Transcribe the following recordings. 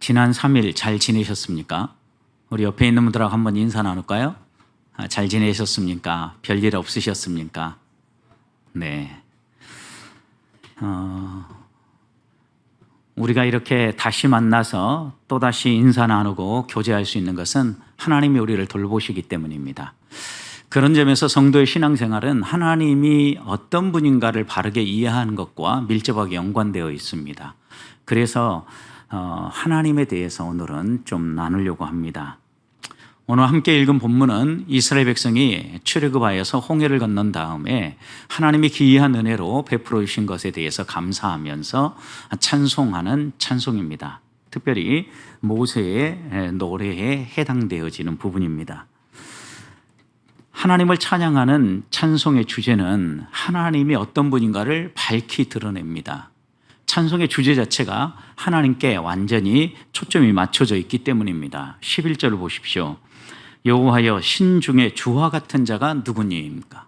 지난 3일 잘 지내셨습니까? 우리 옆에 있는 분들하고 한번 인사 나눌까요? 잘 지내셨습니까? 별일 없으셨습니까? 네. 우리가 이렇게 다시 만나서 또다시 인사 나누고 교제할 수 있는 것은 하나님이 우리를 돌보시기 때문입니다. 그런 점에서 성도의 신앙생활은 하나님이 어떤 분인가를 바르게 이해하는 것과 밀접하게 연관되어 있습니다. 그래서 하나님에 대해서 오늘은 좀 나누려고 합니다. 오늘 함께 읽은 본문은 이스라엘 백성이 출애굽하여서 홍해를 건넌 다음에 하나님이 기이한 은혜로 베풀어 주신 것에 대해서 감사하면서 찬송하는 찬송입니다. 특별히 모세의 노래에 해당되어지는 부분입니다. 하나님을 찬양하는 찬송의 주제는 하나님이 어떤 분인가를 밝히 드러냅니다. 찬송의 주제 자체가 하나님께 완전히 초점이 맞춰져 있기 때문입니다. 11절을 보십시오. 여호와여 신 중에 주와 같은 자가 누구니입니까?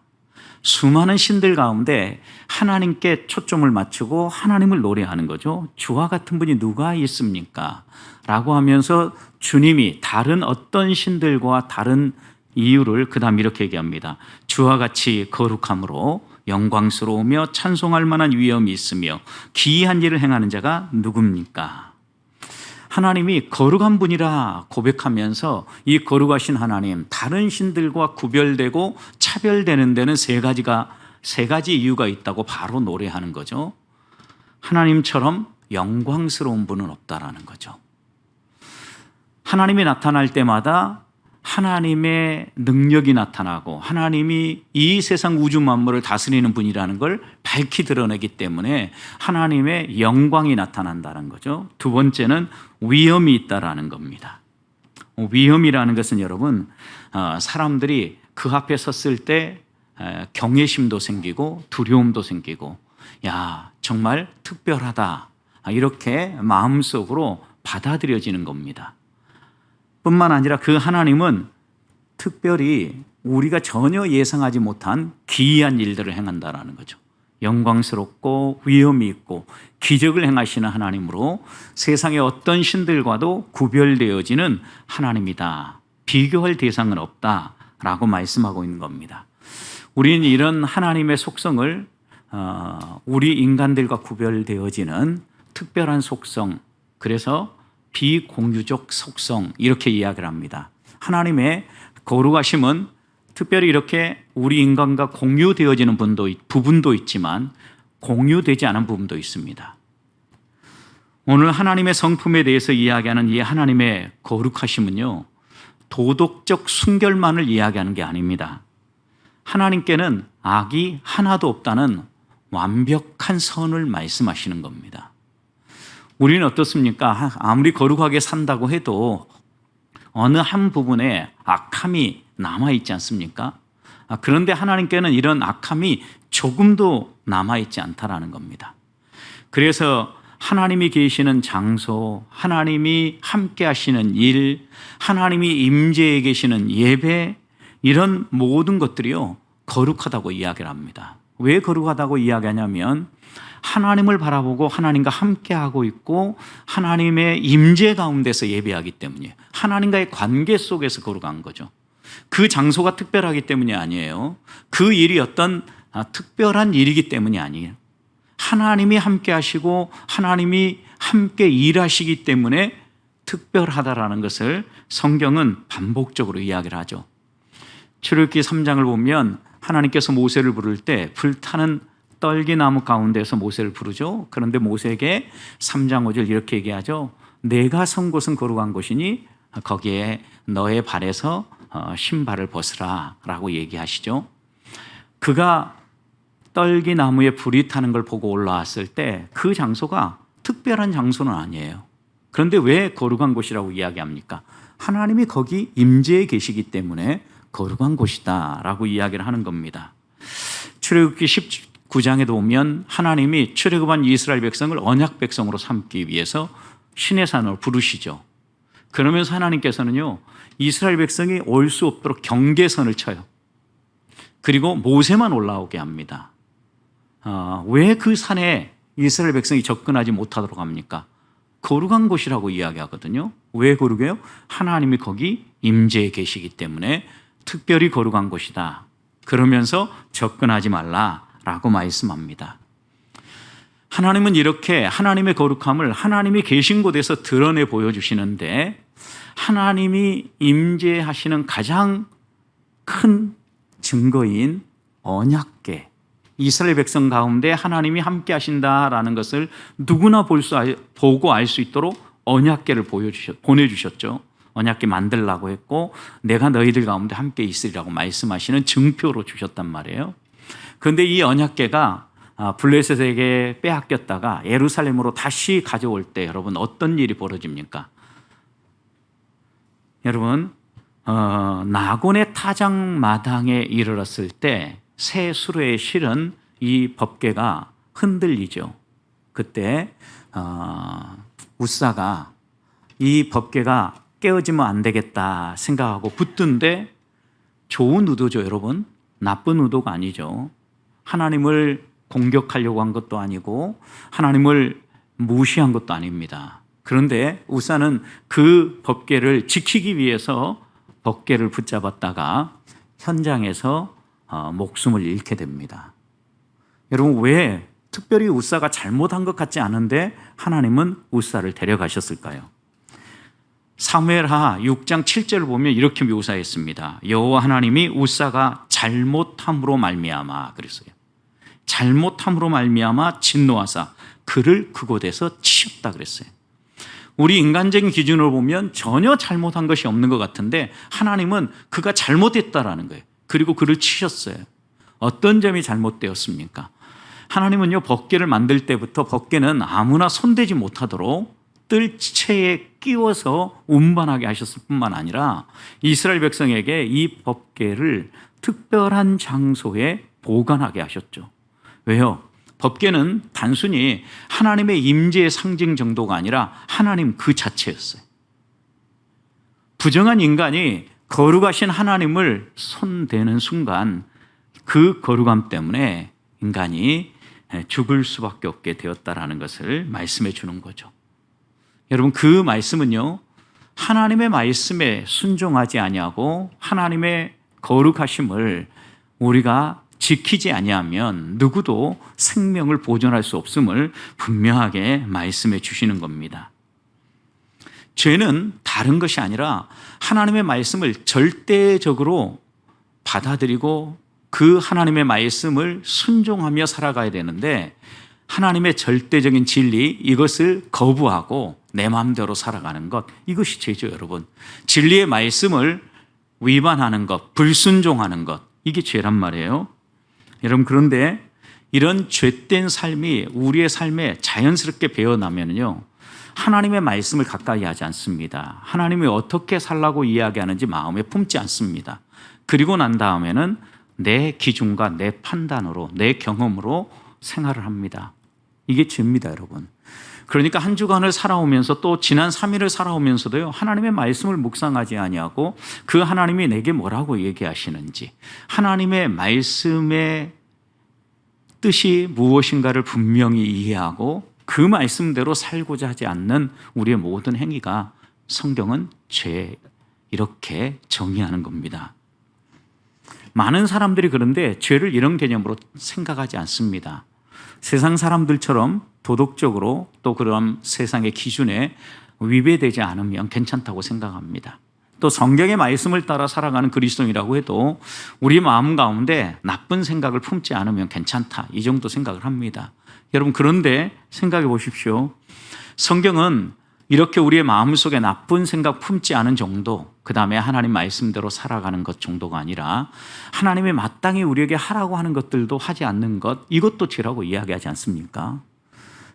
수많은 신들 가운데 하나님께 초점을 맞추고 하나님을 노래하는 거죠. 주와 같은 분이 누가 있습니까? 라고 하면서 주님이 다른 어떤 신들과 다른 이유를 그 다음 이렇게 얘기합니다. 주와 같이 거룩함으로 영광스러우며 찬송할 만한 위엄이 있으며 기이한 일을 행하는 자가 누굽니까? 하나님이 거룩한 분이라 고백하면서 이 거룩하신 하나님, 다른 신들과 구별되고 차별되는 데는 세 가지 이유가 있다고 바로 노래하는 거죠. 하나님처럼 영광스러운 분은 없다라는 거죠. 하나님이 나타날 때마다 하나님의 능력이 나타나고 하나님이 이 세상 우주 만물을 다스리는 분이라는 걸 밝히 드러내기 때문에 하나님의 영광이 나타난다는 거죠. 두 번째는 위엄이 있다라는 겁니다. 위엄이라는 것은 여러분, 사람들이 그 앞에 섰을 때 경외심도 생기고 두려움도 생기고, 야, 정말 특별하다, 이렇게 마음속으로 받아들여지는 겁니다. 뿐만 아니라 그 하나님은 특별히 우리가 전혀 예상하지 못한 기이한 일들을 행한다라는 거죠. 영광스럽고 위엄이 있고 기적을 행하시는 하나님으로 세상의 어떤 신들과도 구별되어지는 하나님이다. 비교할 대상은 없다라고 말씀하고 있는 겁니다. 우리는 이런 하나님의 속성을 우리 인간들과 구별되어지는 특별한 속성, 그래서 비공유적 속성, 이렇게 이야기를 합니다. 하나님의 거룩하심은 특별히 이렇게 우리 인간과 공유되어지는 부분도 있지만 공유되지 않은 부분도 있습니다. 오늘 하나님의 성품에 대해서 이야기하는 이 하나님의 거룩하심은요, 도덕적 순결만을 이야기하는 게 아닙니다. 하나님께는 악이 하나도 없다는 완벽한 선을 말씀하시는 겁니다. 우리는 어떻습니까? 아무리 거룩하게 산다고 해도 어느 한 부분에 악함이 남아있지 않습니까? 그런데 하나님께는 이런 악함이 조금도 남아있지 않다라는 겁니다. 그래서 하나님이 계시는 장소, 하나님이 함께 하시는 일, 하나님이 임재해 계시는 예배, 이런 모든 것들이요, 거룩하다고 이야기를 합니다. 왜 거룩하다고 이야기하냐면 하나님을 바라보고 하나님과 함께하고 있고 하나님의 임재 가운데서 예배하기 때문이에요. 하나님과의 관계 속에서 거룩한 거죠. 그 장소가 특별하기 때문이 아니에요. 그 일이 어떤 특별한 일이기 때문이 아니에요. 하나님이 함께하시고 하나님이 함께 일하시기 때문에 특별하다라는 것을 성경은 반복적으로 이야기를 하죠. 출애굽기 3장을 보면 하나님께서 모세를 부를 때 불타는 떨기나무 가운데서 모세를 부르죠. 그런데 모세에게 3장 5절 이렇게 얘기하죠. 내가 선 곳은 거룩한 곳이니 거기에 너의 발에서 신발을 벗으라 라고 얘기하시죠. 그가 떨기나무에 불이 타는 걸 보고 올라왔을 때 그 장소가 특별한 장소는 아니에요. 그런데 왜 거룩한 곳이라고 이야기합니까? 하나님이 거기 임재해 계시기 때문에 거룩한 곳이다 라고 이야기를 하는 겁니다. 출애굽기 19장에도 보면 하나님이 출애굽한 이스라엘 백성을 언약 백성으로 삼기 위해서 신의 산으로 부르시죠. 그러면서 하나님께서는요, 이스라엘 백성이 올 수 없도록 경계선을 쳐요. 그리고 모세만 올라오게 합니다. 왜 그 산에 이스라엘 백성이 접근하지 못하도록 합니까? 거룩한 곳이라고 이야기하거든요. 왜 거룩해요? 하나님이 거기 임재해 계시기 때문에 특별히 거룩한 곳이다. 그러면서 접근하지 말라라고 말씀합니다. 하나님은 이렇게 하나님의 거룩함을 하나님이 계신 곳에서 드러내 보여주시는데, 하나님이 임재하시는 가장 큰 증거인 언약궤, 이스라엘 백성 가운데 하나님이 함께 하신다라는 것을 누구나 보고 알 수 있도록 언약궤를 보내주셨죠. 언약궤 만들라고 했고 내가 너희들 가운데 함께 있으리라고 말씀하시는 증표로 주셨단 말이에요. 그런데 이 언약궤가 블레셋에게 빼앗겼다가 예루살렘으로 다시 가져올 때 여러분 어떤 일이 벌어집니까? 여러분 나곤의 타작마당에 이르렀을 때 새 수레에 실은 이 법궤가 흔들리죠. 그때 우사가 이 법궤가 깨어지면 안 되겠다 생각하고 붙든데, 좋은 의도죠 여러분. 나쁜 의도가 아니죠. 하나님을 공격하려고 한 것도 아니고 하나님을 무시한 것도 아닙니다. 그런데 우사는 그 법궤를 지키기 위해서 법궤를 붙잡았다가 현장에서 목숨을 잃게 됩니다. 여러분, 왜 특별히 우사가 잘못한 것 같지 않은데 하나님은 우사를 데려가셨을까요? 사무엘하 6장 7절을 보면 이렇게 묘사했습니다. 여호와 하나님이 우사가 잘못함으로 말미암아 그랬어요. 잘못함으로 말미암아 진노하사 그를 그곳에서 치셨다 그랬어요. 우리 인간적인 기준으로 보면 전혀 잘못한 것이 없는 것 같은데 하나님은 그가 잘못했다라는 거예요. 그리고 그를 치셨어요. 어떤 점이 잘못되었습니까? 하나님은요, 법궤를 만들 때부터 법궤는 아무나 손대지 못하도록 뜰채에 끼워서 운반하게 하셨을 뿐만 아니라 이스라엘 백성에게 이 법궤를 특별한 장소에 보관하게 하셨죠. 왜요? 법궤는 단순히 하나님의 임재의 상징 정도가 아니라 하나님 그 자체였어요. 부정한 인간이 거룩하신 하나님을 손대는 순간 그 거룩함 때문에 인간이 죽을 수밖에 없게 되었다라는 것을 말씀해 주는 거죠. 여러분, 그 말씀은요, 하나님의 말씀에 순종하지 아니하고 하나님의 거룩하심을 우리가 지키지 아니하면 누구도 생명을 보존할 수 없음을 분명하게 말씀해 주시는 겁니다. 죄는 다른 것이 아니라 하나님의 말씀을 절대적으로 받아들이고 그 하나님의 말씀을 순종하며 살아가야 되는데, 하나님의 절대적인 진리, 이것을 거부하고 내 마음대로 살아가는 것, 이것이 죄죠 여러분. 진리의 말씀을 위반하는 것, 불순종하는 것, 이게 죄란 말이에요. 여러분, 그런데 이런 죄된 삶이 우리의 삶에 자연스럽게 배어나면요, 하나님의 말씀을 가까이 하지 않습니다. 하나님이 어떻게 살라고 이야기하는지 마음에 품지 않습니다. 그리고 난 다음에는 내 기준과 내 판단으로, 내 경험으로 생활을 합니다. 이게 죄입니다 여러분. 그러니까 한 주간을 살아오면서 또 지난 3일을 살아오면서도요, 하나님의 말씀을 묵상하지 아니하고 그 하나님이 내게 뭐라고 얘기하시는지, 하나님의 말씀의 뜻이 무엇인가를 분명히 이해하고 그 말씀대로 살고자 하지 않는 우리의 모든 행위가 성경은 죄, 이렇게 정의하는 겁니다. 많은 사람들이 그런데 죄를 이런 개념으로 생각하지 않습니다. 세상 사람들처럼 도덕적으로 또 그런 세상의 기준에 위배되지 않으면 괜찮다고 생각합니다. 또 성경의 말씀을 따라 살아가는 그리스도인이라고 해도 우리 마음 가운데 나쁜 생각을 품지 않으면 괜찮다, 이 정도 생각을 합니다. 여러분, 그런데 생각해 보십시오. 성경은 이렇게 우리의 마음속에 나쁜 생각 품지 않은 정도, 그 다음에 하나님 말씀대로 살아가는 것 정도가 아니라 하나님이 마땅히 우리에게 하라고 하는 것들도 하지 않는 것, 이것도 죄라고 이야기하지 않습니까?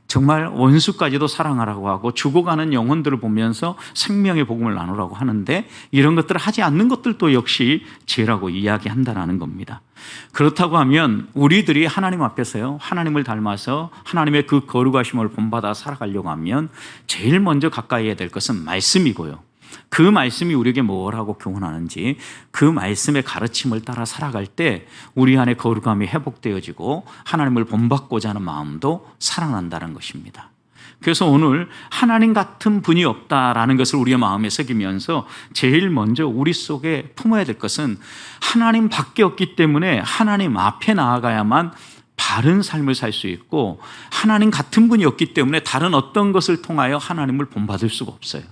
정말 원수까지도 사랑하라고 하고 죽어가는 영혼들을 보면서 생명의 복음을 나누라고 하는데 이런 것들을 하지 않는 것들도 역시 죄라고 이야기한다는 겁니다. 그렇다고 하면 우리들이 하나님 앞에서요, 하나님을 닮아서 하나님의 그 거룩하심을 본받아 살아가려고 하면 제일 먼저 가까이 해야 될 것은 말씀이고요, 그 말씀이 우리에게 뭐라고 교훈하는지 그 말씀의 가르침을 따라 살아갈 때 우리 안에 거룩함이 회복되어지고 하나님을 본받고자 하는 마음도 살아난다는 것입니다. 그래서 오늘 하나님 같은 분이 없다라는 것을 우리의 마음에 새기면서 제일 먼저 우리 속에 품어야 될 것은 하나님 밖에 없기 때문에 하나님 앞에 나아가야만 바른 삶을 살 수 있고, 하나님 같은 분이 없기 때문에 다른 어떤 것을 통하여 하나님을 본받을 수가 없어요.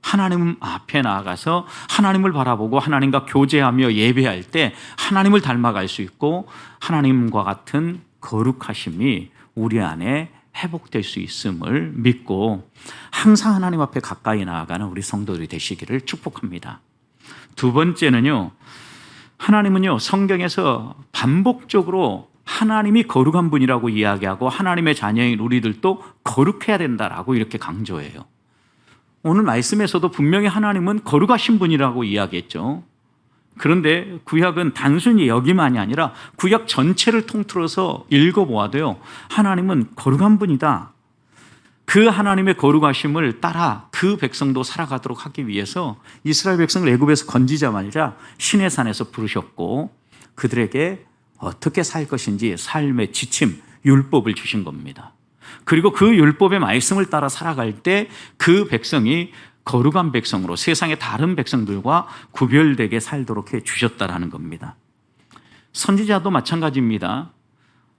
하나님 앞에 나아가서 하나님을 바라보고 하나님과 교제하며 예배할 때 하나님을 닮아갈 수 있고, 하나님과 같은 거룩하심이 우리 안에 회복될 수 있음을 믿고 항상 하나님 앞에 가까이 나아가는 우리 성도들이 되시기를 축복합니다. 두 번째는요, 하나님은요 성경에서 반복적으로 하나님이 거룩한 분이라고 이야기하고 하나님의 자녀인 우리들도 거룩해야 된다라고 이렇게 강조해요. 오늘 말씀에서도 분명히 하나님은 거룩하신 분이라고 이야기했죠. 그런데 구약은 단순히 여기만이 아니라 구약 전체를 통틀어서 읽어보아도요, 하나님은 거룩한 분이다. 그 하나님의 거룩하심을 따라 그 백성도 살아가도록 하기 위해서 이스라엘 백성을 애굽에서 건지자마자 시내산에서 부르셨고, 그들에게 어떻게 살 것인지 삶의 지침, 율법을 주신 겁니다. 그리고 그 율법의 말씀을 따라 살아갈 때 그 백성이 거룩한 백성으로 세상의 다른 백성들과 구별되게 살도록 해 주셨다라는 겁니다. 선지자도 마찬가지입니다.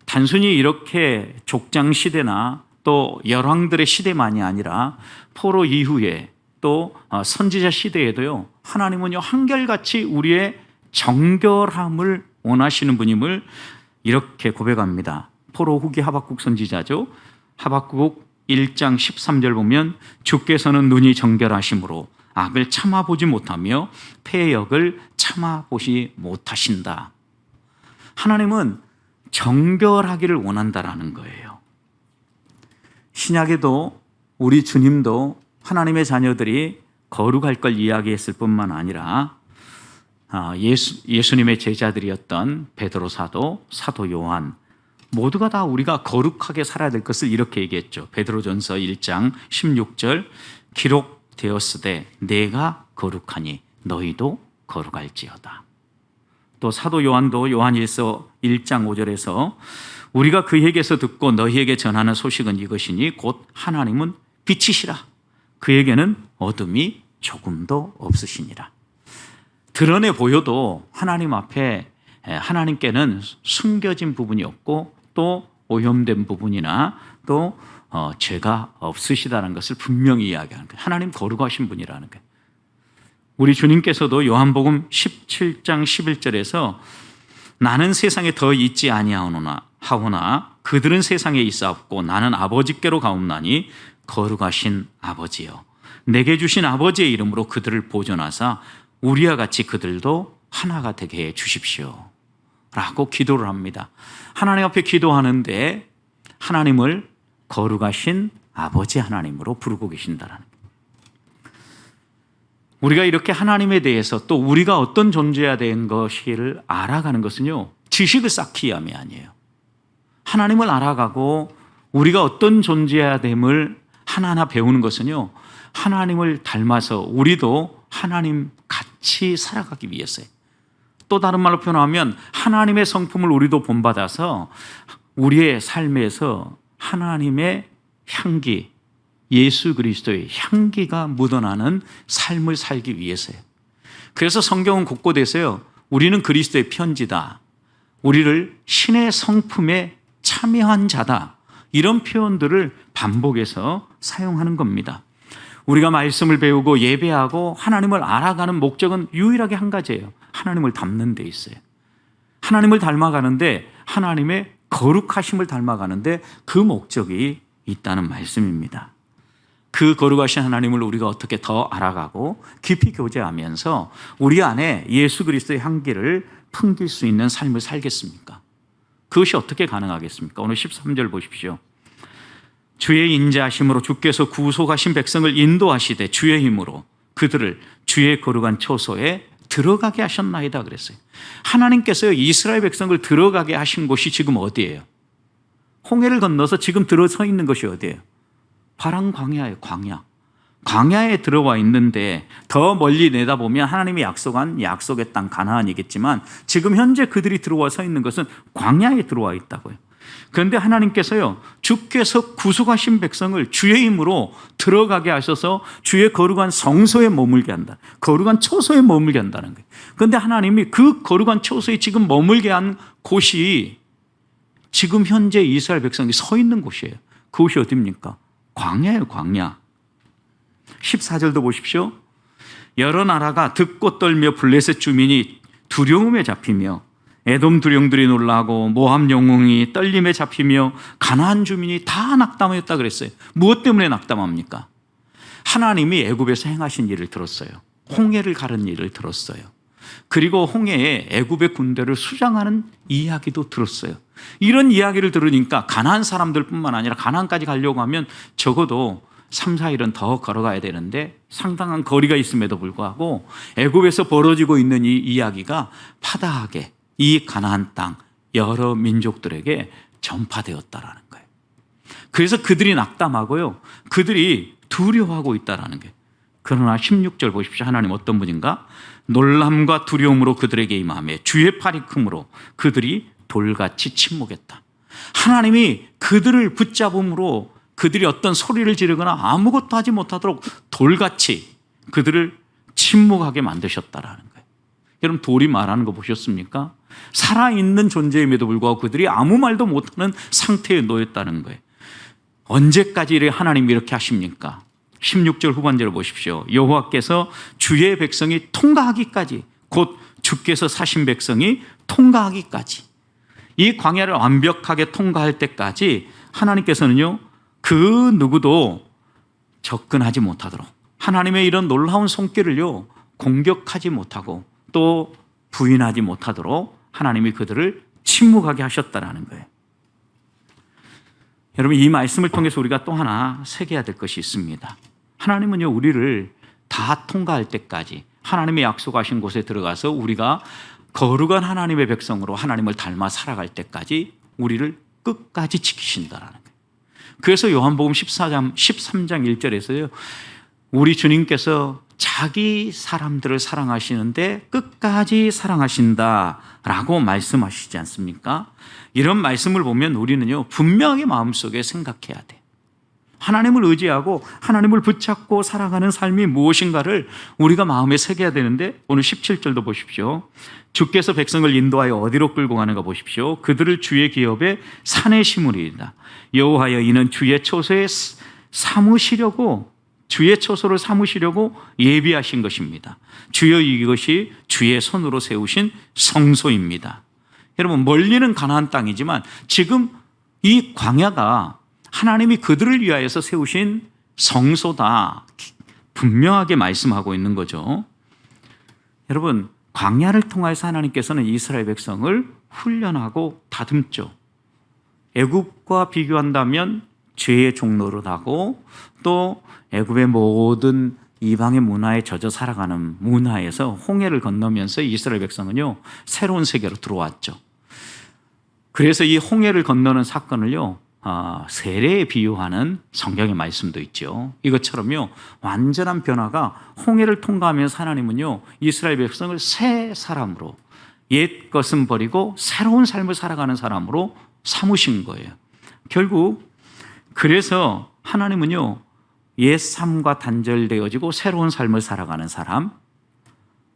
단순히 이렇게 족장 시대나 또 열왕들의 시대만이 아니라 포로 이후에 또 선지자 시대에도요, 하나님은요 한결같이 우리의 정결함을 원하시는 분임을 이렇게 고백합니다. 포로 후기 하박국 선지자죠. 하박국 1장 13절 보면 주께서는 눈이 정결하심으로 악을 참아보지 못하며 패역을 참아보지 못하신다. 하나님은 정결하기를 원한다라는 거예요. 신약에도 우리 주님도 하나님의 자녀들이 거룩할 걸 이야기했을 뿐만 아니라 예수님의 제자들이었던 베드로 사도, 사도 요한 모두가 다 우리가 거룩하게 살아야 될 것을 이렇게 얘기했죠. 베드로전서 1장 16절 기록되었으되 내가 거룩하니 너희도 거룩할지어다. 또 사도 요한도 요한일서 1장 5절에서 우리가 그에게서 듣고 너희에게 전하는 소식은 이것이니 곧 하나님은 빛이시라. 그에게는 어둠이 조금도 없으시니라. 드러내 보여도 하나님 앞에 하나님께는 숨겨진 부분이 없고 또 오염된 부분이나 또 죄가 없으시다는 것을 분명히 이야기하는 거예요. 하나님 거룩하신 분이라는 거예요. 우리 주님께서도 요한복음 17장 11절에서 나는 세상에 더 있지 아니하오나 그들은 세상에 있사옵고 나는 아버지께로 가옵나니 거룩하신 아버지여 내게 주신 아버지의 이름으로 그들을 보존하사 우리와 같이 그들도 하나가 되게 해 주십시오 라고 기도를 합니다. 하나님 앞에 기도하는데 하나님을 거룩하신 아버지 하나님으로 부르고 계신다는 거예요. 우리가 이렇게 하나님에 대해서 또 우리가 어떤 존재해야 되는 것을 알아가는 것은요, 지식을 쌓기 위함이 아니에요. 하나님을 알아가고 우리가 어떤 존재해야 됨을 하나하나 배우는 것은요, 하나님을 닮아서 우리도 하나님 같이 살아가기 위해서예요. 또 다른 말로 표현하면 하나님의 성품을 우리도 본받아서 우리의 삶에서 하나님의 향기, 예수 그리스도의 향기가 묻어나는 삶을 살기 위해서예요. 그래서 성경은 곳곳에서요, 우리는 그리스도의 편지다, 우리를 신의 성품에 참여한 자다, 이런 표현들을 반복해서 사용하는 겁니다. 우리가 말씀을 배우고 예배하고 하나님을 알아가는 목적은 유일하게 한 가지예요. 하나님을 닮는 데 있어요. 하나님을 닮아가는데, 하나님의 거룩하심을 닮아가는데 그 목적이 있다는 말씀입니다. 그 거룩하신 하나님을 우리가 어떻게 더 알아가고 깊이 교제하면서 우리 안에 예수 그리스도의 향기를 풍길 수 있는 삶을 살겠습니까? 그것이 어떻게 가능하겠습니까? 오늘 13절 보십시오. 주의 인자하심으로 주께서 구속하신 백성을 인도하시되 주의 힘으로 그들을 주의 거룩한 초소에 들어가게 하셨나이다 그랬어요. 하나님께서 이스라엘 백성을 들어가게 하신 곳이 지금 어디예요? 홍해를 건너서 지금 들어서 있는 것이 어디예요? 파란 광야예요. 광야에 들어와 있는데 더 멀리 내다보면 하나님이 약속한 약속의 땅 가나안이겠지만 지금 현재 그들이 들어와 서 있는 것은 광야에 들어와 있다고요. 그런데 하나님께서요, 주께서 구속하신 백성을 주의 힘으로 들어가게 하셔서 주의 거룩한 성소에 머물게 한다. 거룩한 초소에 머물게 한다는 거예요. 그런데 하나님이 그 거룩한 초소에 지금 머물게 한 곳이 지금 현재 이스라엘 백성이 서 있는 곳이에요. 그곳이 어디입니까? 광야예요, 광야. 14절도 보십시오. 여러 나라가 듣고 떨며 블레셋 주민이 두려움에 잡히며 에돔 두령들이 놀라고 모압 영웅이 떨림에 잡히며 가나안 주민이 다 낙담하였다 그랬어요. 무엇 때문에 낙담합니까? 하나님이 애굽에서 행하신 일을 들었어요. 홍해를 가른 일을 들었어요. 그리고 홍해에 애굽의 군대를 수장하는 이야기도 들었어요. 이런 이야기를 들으니까 가나안 사람들뿐만 아니라 가나안까지 가려고 하면 적어도 3, 4일은 더 걸어가야 되는데 상당한 거리가 있음에도 불구하고 애굽에서 벌어지고 있는 이 이야기가 파다하게 이 가나안 땅 여러 민족들에게 전파되었다라는 거예요. 그래서 그들이 낙담하고요. 그들이 두려워하고 있다라는 거예요. 그러나 16절 보십시오. 하나님 어떤 분인가? 놀람과 두려움으로 그들에게 임하며 주의 팔이 크므로 그들이 돌같이 침묵했다. 하나님이 그들을 붙잡음으로 그들이 어떤 소리를 지르거나 아무것도 하지 못하도록 돌같이 그들을 침묵하게 만드셨다라는 거예요. 여러분 돌이 말하는 거 보셨습니까? 살아있는 존재임에도 불구하고 그들이 아무 말도 못하는 상태에 놓였다는 거예요. 언제까지 하나님이 이렇게 하십니까? 16절 후반절을 보십시오. 여호와께서 주의 백성이 통과하기까지, 곧 주께서 사신 백성이 통과하기까지, 이 광야를 완벽하게 통과할 때까지 하나님께서는요 그 누구도 접근하지 못하도록 하나님의 이런 놀라운 손길을요 공격하지 못하고 또 부인하지 못하도록 하나님이 그들을 침묵하게 하셨다라는 거예요. 여러분 이 말씀을 통해서 우리가 또 하나 새겨야 될 것이 있습니다. 하나님은요 우리를 다 통과할 때까지 하나님의 약속하신 곳에 들어가서 우리가 거룩한 하나님의 백성으로 하나님을 닮아 살아갈 때까지 우리를 끝까지 지키신다라는 거예요. 그래서 요한복음 13장 1절에서요 우리 주님께서 자기 사람들을 사랑하시는데 끝까지 사랑하신다라고 말씀하시지 않습니까? 이런 말씀을 보면 우리는요 분명히 마음속에 생각해야 돼. 하나님을 의지하고 하나님을 붙잡고 살아가는 삶이 무엇인가를 우리가 마음에 새겨야 되는데 오늘 17절도 보십시오. 주께서 백성을 인도하여 어디로 끌고 가는가 보십시오. 그들을 주의 기업에 산에 심으리이다. 여호와여 이는 주의 초소에 사무시려고 주의 초소를 사무시려고 예비하신 것입니다. 주여 이것이 주의 손으로 세우신 성소입니다. 여러분 멀리는 가나안 땅이지만 지금 이 광야가 하나님이 그들을 위하여서 세우신 성소다 분명하게 말씀하고 있는 거죠. 여러분 광야를 통해서 하나님께서는 이스라엘 백성을 훈련하고 다듬죠. 애굽과 비교한다면 죄의 종로를 하고 또 애굽의 모든 이방의 문화에 젖어 살아가는 문화에서 홍해를 건너면서 이스라엘 백성은요 새로운 세계로 들어왔죠. 그래서 이 홍해를 건너는 사건을요 세례에 비유하는 성경의 말씀도 있죠. 이것처럼요 완전한 변화가 홍해를 통과하면서 하나님은요 이스라엘 백성을 새 사람으로 옛 것은 버리고 새로운 삶을 살아가는 사람으로 삼으신 거예요. 결국 그래서 하나님은요 옛 삶과 단절되어지고 새로운 삶을 살아가는 사람,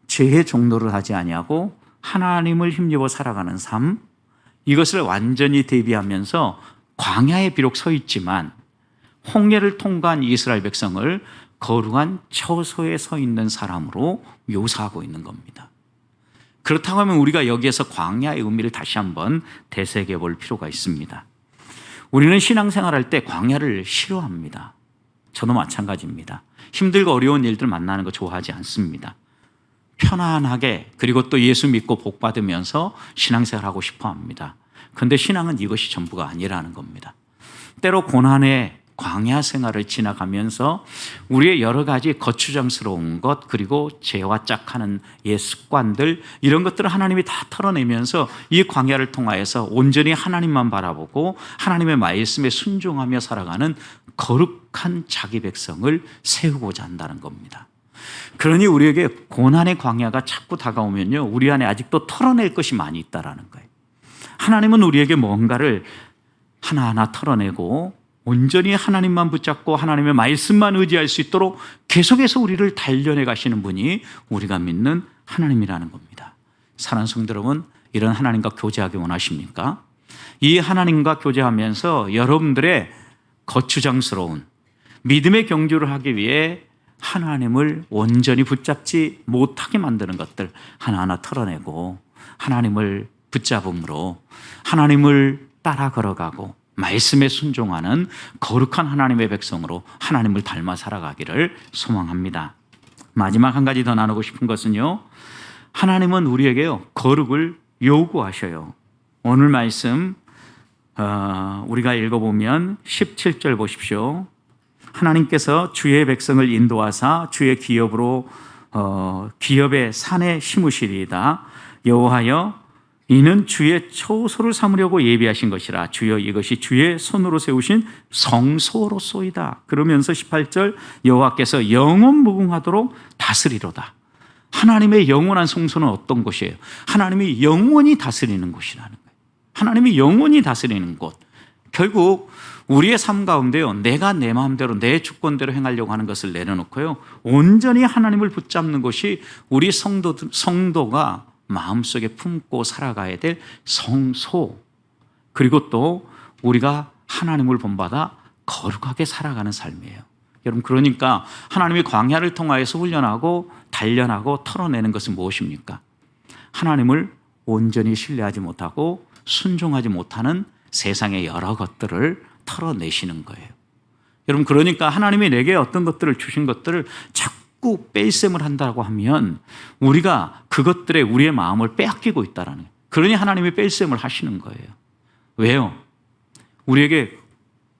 죄의 종로를 하지 아니하고 하나님을 힘입어 살아가는 삶, 이것을 완전히 대비하면서 광야에 비록 서 있지만 홍해를 통과한 이스라엘 백성을 거룩한 처소에 서 있는 사람으로 묘사하고 있는 겁니다. 그렇다고 하면 우리가 여기에서 광야의 의미를 다시 한번 되새겨 볼 필요가 있습니다. 우리는 신앙생활할 때 광야를 싫어합니다. 저도 마찬가지입니다. 힘들고 어려운 일들 만나는 거 좋아하지 않습니다. 편안하게 그리고 또 예수 믿고 복 받으면서 신앙생활하고 싶어 합니다. 그런데 신앙은 이것이 전부가 아니라는 겁니다. 때로 고난의 광야 생활을 지나가면서 우리의 여러 가지 거추장스러운 것 그리고 죄와 짝하는 옛 습관들 이런 것들을 하나님이 다 털어내면서 이 광야를 통하여서 온전히 하나님만 바라보고 하나님의 말씀에 순종하며 살아가는 거룩한 자기 백성을 세우고자 한다는 겁니다. 그러니 우리에게 고난의 광야가 자꾸 다가오면요 우리 안에 아직도 털어낼 것이 많이 있다는 거예요. 하나님은 우리에게 뭔가를 하나하나 털어내고 온전히 하나님만 붙잡고 하나님의 말씀만 의지할 수 있도록 계속해서 우리를 단련해 가시는 분이 우리가 믿는 하나님이라는 겁니다. 사랑하는 성도 여러분, 이런 하나님과 교제하기 원하십니까? 이 하나님과 교제하면서 여러분들의 거추장스러운 믿음의 경주를 하기 위해 하나님을 온전히 붙잡지 못하게 만드는 것들 하나하나 털어내고 하나님을 붙잡음으로 하나님을 따라 걸어가고 말씀에 순종하는 거룩한 하나님의 백성으로 하나님을 닮아 살아가기를 소망합니다. 마지막 한 가지 더 나누고 싶은 것은요, 하나님은 우리에게요 거룩을 요구하셔요. 오늘 말씀 우리가 읽어보면 17절 보십시오. 하나님께서 주의 백성을 인도하사 주의 기업의 산에 심으시리이다. 여호와여, 이는 주의 처소를 삼으려고 예비하신 것이라. 주여, 이것이 주의 손으로 세우신 성소로소이다. 그러면서 18절, 여호와께서 영원 무궁하도록 다스리로다. 하나님의 영원한 성소는 어떤 곳이에요? 하나님이 영원히 다스리는 곳이라는 거예요. 하나님이 영원히 다스리는 곳. 결국 우리의 삶 가운데요, 내가 내 마음대로 내 주권대로 행하려고 하는 것을 내려놓고요, 온전히 하나님을 붙잡는 것이 우리 성도가 마음속에 품고 살아가야 될 성소, 그리고 또 우리가 하나님을 본받아 거룩하게 살아가는 삶이에요. 여러분, 그러니까 하나님이 광야를 통하여서 훈련하고 단련하고 털어내는 것은 무엇입니까? 하나님을 온전히 신뢰하지 못하고 순종하지 못하는 세상의 여러 것들을 털어내시는 거예요. 여러분, 그러니까 하나님이 내게 어떤 것들을 주신 것들을 자꾸 뺄셈을 한다고 하면 우리가 그것들에 우리의 마음을 빼앗기고 있다라는 거예요. 그러니 하나님이 뺄셈을 하시는 거예요. 왜요? 우리에게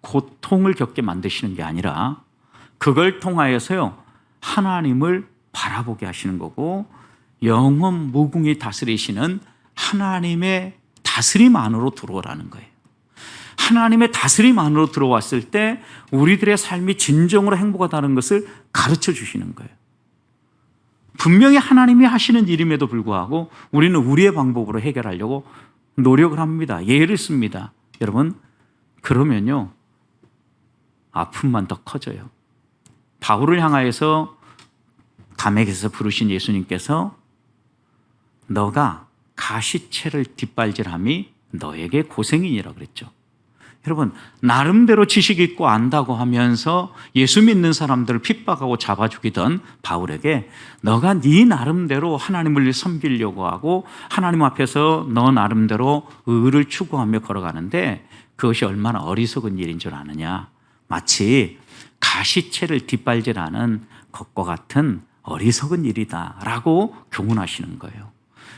고통을 겪게 만드시는 게 아니라 그걸 통하여서요, 하나님을 바라보게 하시는 거고, 영원 무궁히 다스리시는 하나님의 다스림 안으로 들어오라는 거예요. 하나님의 다스림 안으로 들어왔을 때 우리들의 삶이 진정으로 행복하다는 것을 가르쳐 주시는 거예요. 분명히 하나님이 하시는 일임에도 불구하고 우리는 우리의 방법으로 해결하려고 노력을 합니다. 예를 씁니다. 여러분, 그러면요, 아픔만 더 커져요. 바울을 향하여서 담에게서 부르신 예수님께서 너가 가시채를 뒷발질함이 너에게 고생이니라 그랬죠. 여러분, 나름대로 지식 있고 안다고 하면서 예수 믿는 사람들을 핍박하고 잡아 죽이던 바울에게 너가 네 나름대로 하나님을 섬기려고 하고 하나님 앞에서 너 나름대로 의를 추구하며 걸어가는데 그것이 얼마나 어리석은 일인 줄 아느냐. 마치 가시채를 뒷발질하는 것과 같은 어리석은 일이다라고 교훈하시는 거예요.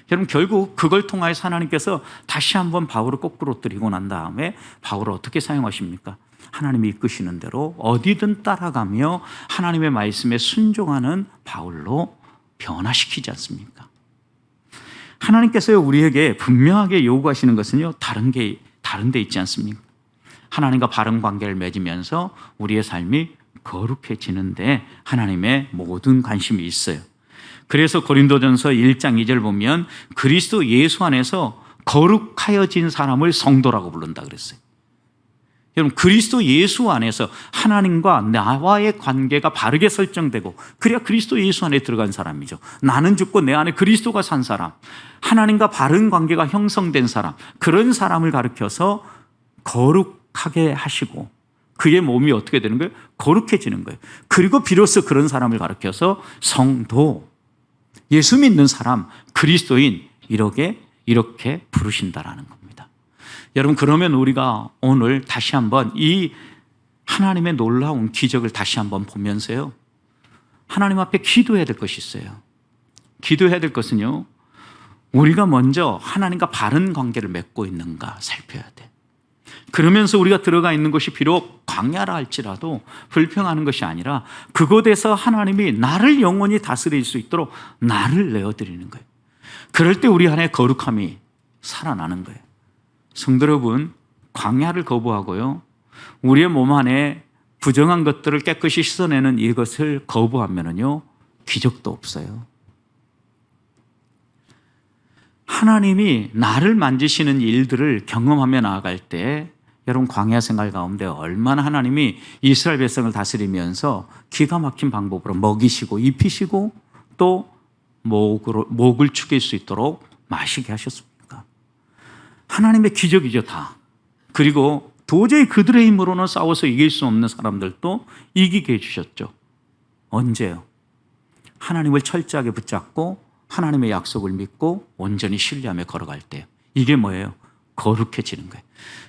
여러분, 결국 그걸 통하여서 하나님께서 다시 한번 바울을 거꾸로 들이고 난 다음에 바울을 어떻게 사용하십니까? 하나님이 이끄시는 대로 어디든 따라가며 하나님의 말씀에 순종하는 바울로 변화시키지 않습니까? 하나님께서 우리에게 분명하게 요구하시는 것은요, 다른 데 있지 않습니까? 하나님과 바른 관계를 맺으면서 우리의 삶이 거룩해지는데 하나님의 모든 관심이 있어요. 그래서 고린도전서 1장 2절 보면 그리스도 예수 안에서 거룩하여진 사람을 성도라고 부른다 그랬어요. 여러분, 그리스도 예수 안에서 하나님과 나와의 관계가 바르게 설정되고 그래야 그리스도 예수 안에 들어간 사람이죠. 나는 죽고 내 안에 그리스도가 산 사람, 하나님과 바른 관계가 형성된 사람, 그런 사람을 가르쳐서 거룩하게 하시고 그의 몸이 어떻게 되는 거예요? 거룩해지는 거예요. 그리고 비로소 그런 사람을 가르쳐서 성도, 예수 믿는 사람, 그리스도인 이렇게 부르신다라는 겁니다. 여러분, 그러면 우리가 오늘 다시 한번 이 하나님의 놀라운 기적을 다시 한번 보면서요, 하나님 앞에 기도해야 될 것이 있어요. 기도해야 될 것은요, 우리가 먼저 하나님과 바른 관계를 맺고 있는가 살펴야 돼. 그러면서 우리가 들어가 있는 것이 비록 광야라 할지라도 불평하는 것이 아니라 그곳에서 하나님이 나를 영원히 다스릴 수 있도록 나를 내어드리는 거예요. 그럴 때 우리 안에 거룩함이 살아나는 거예요. 성도 여러분, 광야를 거부하고요, 우리의 몸 안에 부정한 것들을 깨끗이 씻어내는 이것을 거부하면은요, 기적도 없어요. 하나님이 나를 만지시는 일들을 경험하며 나아갈 때 여러분 광야 생활 가운데 얼마나 하나님이 이스라엘 백성을 다스리면서 기가 막힌 방법으로 먹이시고 입히시고 또 목을 축일 수 있도록 마시게 하셨습니까? 하나님의 기적이죠 다. 그리고 도저히 그들의 힘으로는 싸워서 이길 수 없는 사람들도 이기게 해주셨죠. 언제요? 하나님을 철저하게 붙잡고 하나님의 약속을 믿고 온전히 신뢰하며 걸어갈 때요. 이게 뭐예요? 거룩해지는 거예요.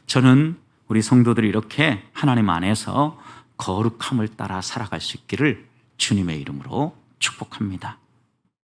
저는 우리 성도들이 이렇게 하나님 안에서 거룩함을 따라 살아갈 수 있기를 주님의 이름으로 축복합니다.